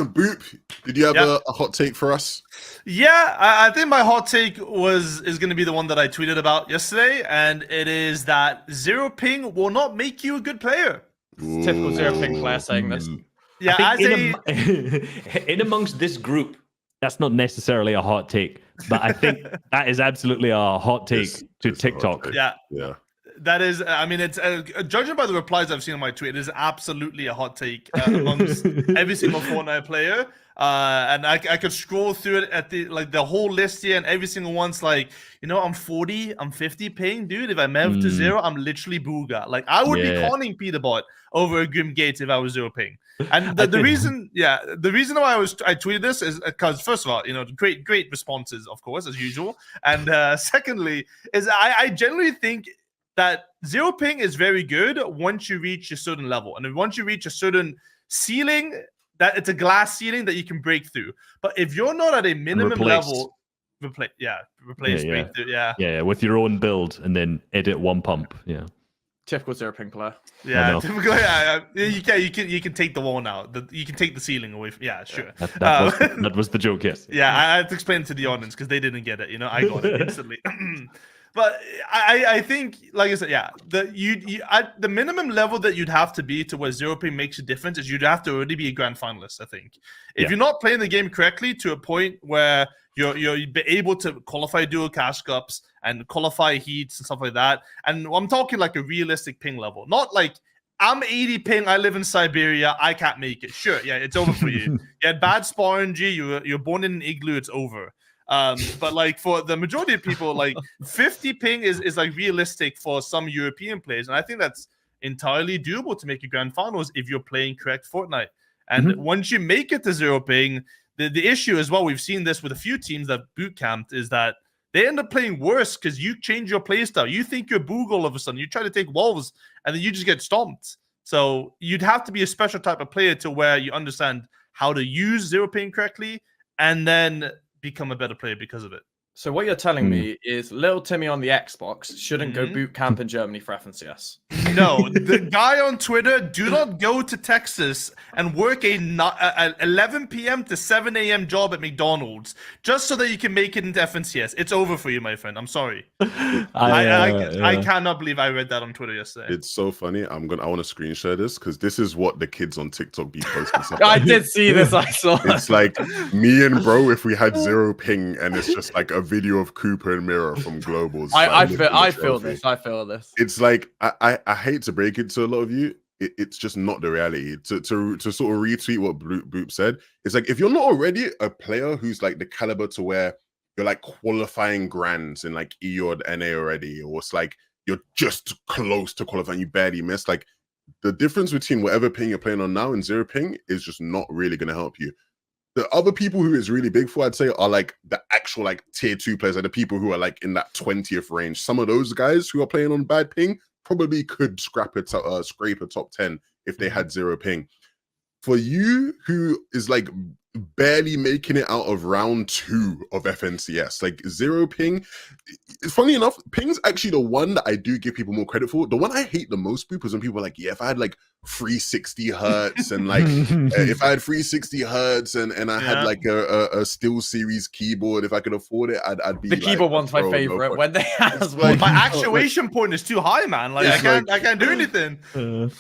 Boop, did you have a hot take for us? Yeah, I think my hot take is going to be the one that I tweeted about yesterday, and it is that zero ping will not make you a good player. It's typical zero ping player saying this. Yeah, I think in amongst this group, that's not necessarily a hot take, but I think that is absolutely a hot take to TikTok. Yeah. That is, I mean, it's judging by the replies I've seen on my tweet, it is absolutely a hot take amongst every single Fortnite player. And I could scroll through it at the whole list here, and every single one's like, I'm 40, I'm 50 ping, dude. If I move to 0, I'm literally booga. Like I would be conning Peterbot over a Grim Gates if I was 0 ping. And the reason why I tweeted this is because first of all, great responses, of course, as usual, and secondly is I generally think that 0 ping is very good once you reach a certain level. And then once you reach a certain ceiling, that it's a glass ceiling that you can break through. But if you're not at a minimum level, replace breakthrough. Yeah, with your own build and then edit one pump. Yeah. Typical 0 ping player. Yeah, typical. You can take the wall now. You can take the ceiling away. Sure. That was the joke. Yes. Yeah, I had to explain it to the audience because they didn't get it. I got it instantly. But I think, like I said, the minimum level that you'd have to be to where 0 ping makes a difference is you'd have to already be a grand finalist. I think if you're not playing the game correctly to a point where you're able to qualify dual cash cups and qualify heats and stuff like that, and I'm talking like a realistic ping level, not like I'm 80 ping, I live in Siberia, I can't make it. Sure, it's over for you. You had bad spawn G, you're born in an igloo, it's over. But like for the majority of people, like 50 ping is like realistic for some European players, and I think that's entirely doable to make a grand finals if you're playing correct Fortnite. And once you make it to 0 ping, the issue as well, we've seen this with a few teams that boot camped, is that they end up playing worse because you change your playstyle. You think you're Boog all of a sudden, you try to take wolves, and then you just get stomped. So you'd have to be a special type of player to where you understand how to use 0 ping correctly, and then become a better player because of it. So what you're telling me is little Timmy on the Xbox shouldn't go boot camp in Germany for FNCS. No, the guy on Twitter, do not go to Texas and work a 11 p.m. to 7 a.m. job at McDonald's just so that you can make it into FNCS. It's over for you, my friend. I'm sorry. I cannot believe I read that on Twitter yesterday. It's so funny. I want to screen share this because this is what the kids on TikTok be posting. I did see this. I saw. It's like me and bro if we had 0 ping, and it's just like a video of Cooper and Mirror from Globals. I feel this. It's like I hate to break it to a lot of you. It's just not the reality. To sort of retweet what Boop said, it's like if you're not already a player who's like the caliber to where you're like qualifying grands in like E or NA already, or it's like you're just close to qualifying, you barely miss. Like the difference between whatever ping you're playing on now and 0 ping is just not really going to help you. The other people who it's really big for, I'd say, are like the actual like tier 2 players, are the people who are like in that 20th range. Some of those guys who are playing on bad ping probably could scrape a top 10 if they had 0 ping. For you, who is like barely making it out of round 2 of FNCS, like 0 ping, funny enough, ping's actually the one that I do give people more credit for. The one I hate the most, because when people are like, if I had like 360 hertz and like if I had 360 hertz and I had like a Steel Series keyboard, if I could afford it, I'd be the keyboard one's my favorite. When they have my actuation point is too high, man. Like I can't do anything.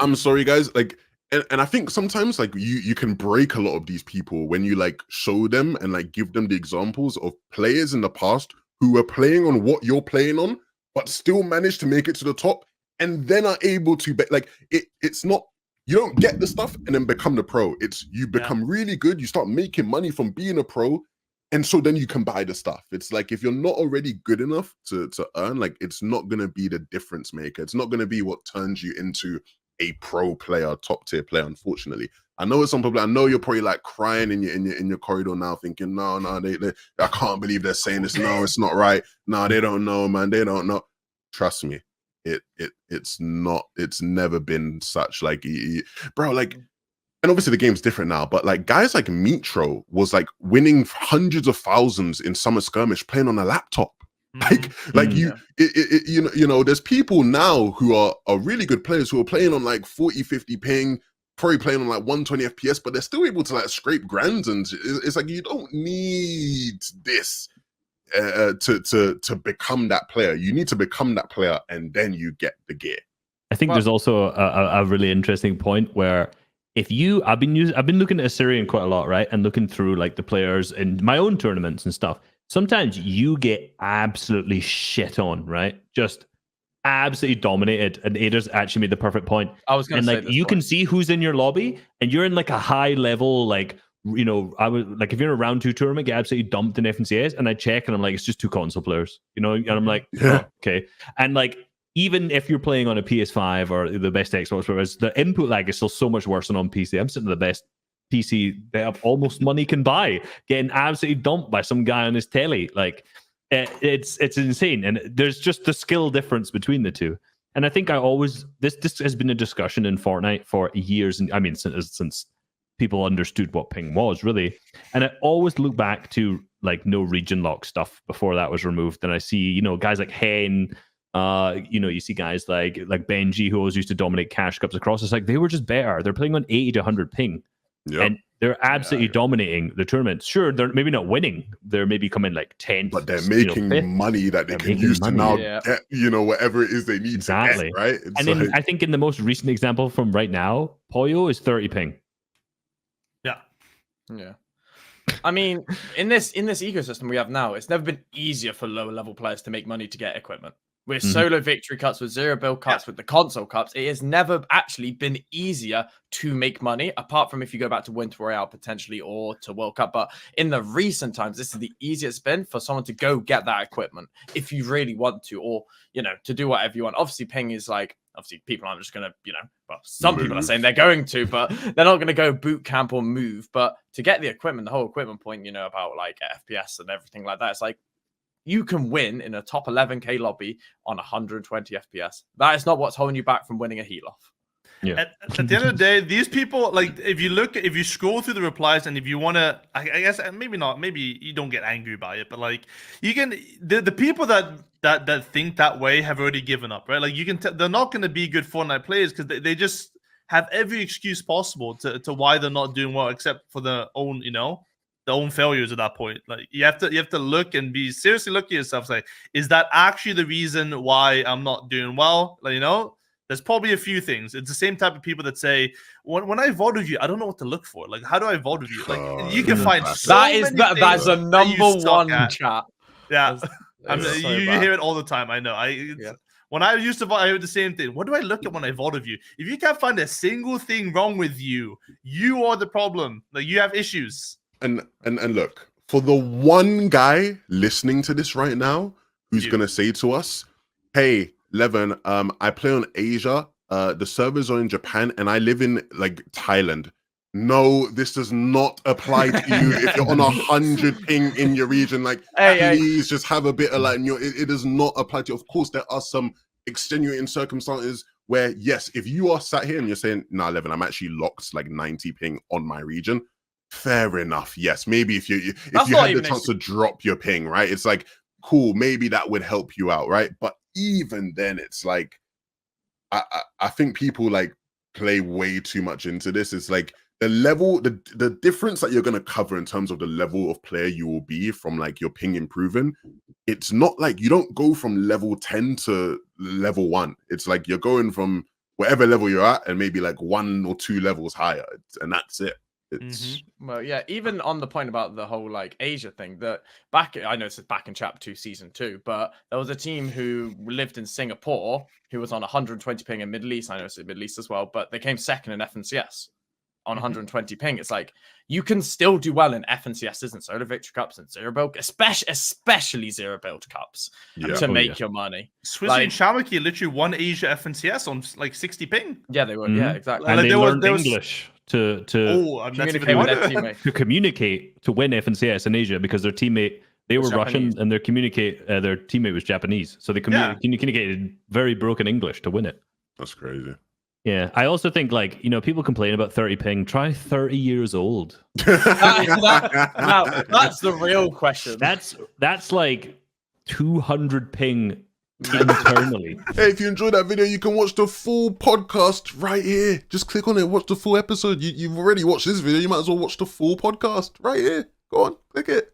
I'm sorry, guys. Like. And I think sometimes like you can break a lot of these people when you like show them and like give them the examples of players in the past who were playing on what you're playing on, but still managed to make it to the top, and then are able to like it's not, you don't get the stuff and then become the pro. It's you become really good, you start making money from being a pro, and so then you can buy the stuff. It's like if you're not already good enough to earn, like it's not gonna be the difference maker. It's not gonna be what turns you into a pro player, top tier player. Unfortunately, I know some people. I know you're probably like crying in your corridor now, thinking, no, they I can't believe they're saying this. No, it's not right. No, they don't know, man. They don't know. Trust me, it's not. It's never been such like, bro. Like, and obviously the game's different now, but like guys like Mitro was like winning hundreds of thousands in summer skirmish playing on a laptop. You know, there's people now who are really good players who are playing on like 40, 50 ping, probably playing on like 120 FPS, but they're still able to like scrape grands, and it's like you don't need this to become that player. You need to become that player, and then you get the gear. I think there's also a really interesting point where if you, I've been looking at Assyrian quite a lot, right, and looking through like the players in my own tournaments and stuff. Sometimes you get absolutely shit on, right? Just absolutely dominated. And Ada's actually made the perfect point. I was going to say like you can see who's in your lobby, and you're in like a high level, like, you know, I would like if you're in a round 2 tournament, get absolutely dumped in FNCS, and I check and I'm like, it's just 2 console players, you know, and I'm like, oh, okay. And like, even if you're playing on a PS5 or the best Xbox, whereas the input lag is still so much worse than on PC. I'm sitting in the best PC that almost money can buy, getting absolutely dumped by some guy on his telly. Like, it's insane, and there's just the skill difference between the two. And I think this has been a discussion in Fortnite for years, and I mean since people understood what ping was, really. And I always look back to like no region lock stuff before that was removed, and I see, you know, guys like Hen. You know, you see guys like Benji, who always used to dominate cash cups across. It's like they were just better. They're playing on 80 to 100 ping. Yep. And they're absolutely dominating the tournament. Sure, they're maybe not winning. They're maybe coming like 10th. But they're making money that they can use to now get, you know, whatever it is they need to get, right? And then I think in the most recent example from right now, Poyo is 30 ping. Yeah. Yeah. I mean, in this ecosystem we have now, it's never been easier for lower level players to make money to get equipment. With solo victory cups, with zero build cups, with the console cups, it has never actually been easier to make money, apart from if you go back to Winter Royale potentially or to World Cup. But in the recent times, this is the easiest been for someone to go get that equipment if you really want to, or, you know, to do whatever you want. Obviously, ping is like, obviously people aren't just going to, you know, well, some people are saying they're going to, but they're not going to go boot camp or move. But to get the equipment, the whole equipment point, you know, about like FPS and everything like that, it's like, you can win in a top 11K lobby on 120 FPS. That is not what's holding you back from winning a heat off. Yeah. At the end of the day, these people, like, if you scroll through the replies, and if you want to, I guess maybe not, maybe you don't get angry by it, but like, you can, the people that think that way have already given up, right? Like, you can they're not going to be good Fortnite players because they just have every excuse possible to why they're not doing well, except for their own, you know, their own failures at that point. Like, you have to look and be seriously look at yourself. Like, is that actually the reason why I'm not doing well? Like, you know, there's probably a few things. It's the same type of people that say, when I vote with you, I don't know what to look for. Like, how do I vote with you? Like, you can find so many things that's a number one chat. Yeah, you hear it all the time. I know. When I used to vote, I heard the same thing. What do I look at when I vote with you? If you can't find a single thing wrong with you, you are the problem. Like, you have issues. And look, for the one guy listening to this right now who's gonna say to us, "Hey, Levin, I play on Asia. The servers are in Japan, and I live in like Thailand." No, this does not apply to you if you're on 100 ping in your region. Like, please just have a bit of like, it does not apply to you. Of course, there are some extenuating circumstances where, yes, if you are sat here and you're saying, "Nah, Levin, I'm actually locked like 90 ping on my region." Fair enough. Yes, maybe if you had the chance to drop your ping, right? It's like, cool, maybe that would help you out, right? But even then, it's like, I think people like play way too much into this. It's like the level, the difference that you're going to cover in terms of the level of player you will be from like your ping improving. It's not like you don't go from level 10 to level 1. It's like you're going from whatever level you're at and maybe like 1 or 2 levels higher, and that's it. It's well, yeah, even on the point about the whole like Asia thing, that I know this is back in chapter 2 season 2, but there was a team who lived in Singapore who was on 120 ping in Middle East. I know it's in Middle East as well, but they came second in FNCS on 120 ping. It's like, you can still do well in FNCSs and solo victory cups and zero build, especially zero build cups to make your money. Swizzy and Shamaki literally won Asia FNCS on like 60 ping. Yeah, they were. Yeah, exactly. And they learned English to communicate with their teammate. To communicate to win FNCS in Asia, because their teammate, they were Russian and their teammate was Japanese, so they communicated very broken English to win it. That's crazy. Yeah, I also think, like, you know, people complain about 30 ping. Try 30 years old. Now, that's the real question. That's like 200 ping internally. Hey, if you enjoyed that video, you can watch the full podcast right here. Just click on it, watch the full episode. You've already watched this video, you might as well watch the full podcast right here. Go on, click it.